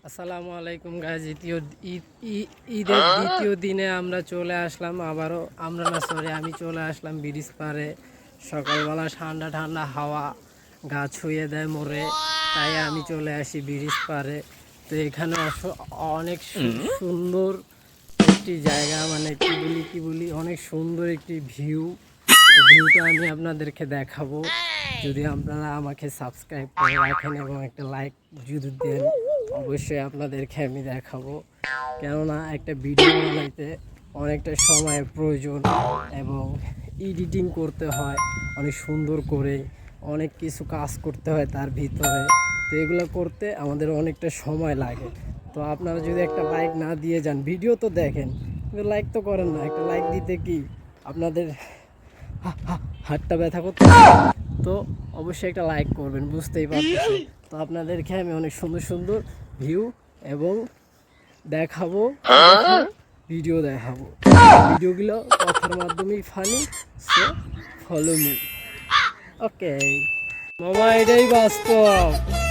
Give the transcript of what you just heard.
আসসালামু আলাইকুম গাইজ। ঈদের দ্বিতীয় দিনে আমরা চলে আসলাম আবারও আমি চলে আসলাম ব্রিজ পাড়ে। সকালবেলা ঠান্ডা ঠান্ডা হাওয়া গা ছুঁয়ে দেয় মোড়ে, তাই আমি চলে আসি ব্রিজ পাড়ে। তো এখানে অনেক সুন্দর একটি জায়গা, মানে কি বলি অনেক সুন্দর একটি ভিউটা আমি আপনাদেরকে দেখাবো। যদি আপনারা আমাকে সাবস্ক্রাইব করে রাখেন এবং একটা লাইক যদি দেন, অবশ্যই আপনাদেরকে আমি দেখাবো। কেননা একটা ভিডিও বানাইতে অনেকটা সময়ের প্রয়োজন এবং এডিটিং করতে হয় অনেক সুন্দর করে, অনেক কিছু কাজ করতে হয় তার ভিতরে। তো এগুলো করতে আমাদের অনেকটা সময় লাগে। তো আপনারা যদি একটা লাইক না দিয়ে যান, ভিডিও তো দেখেন কিন্তু লাইক তো করেন না। একটা লাইক দিতে কি আপনাদের হাতটা ব্যথা করতে, তো অবশ্যই একটা লাইক করবেন, বুঝতেই পারতেছেন। তো আপনাদেরকে আমি অনেক সুন্দর সুন্দর ভিউ এবং দেখাবো, ভিডিও দেখাবো। ভিডিওগুলো কথার মাধ্যমেই ফানি, সো ফলো মি। ওকে মামা, এটাই বাস্তব।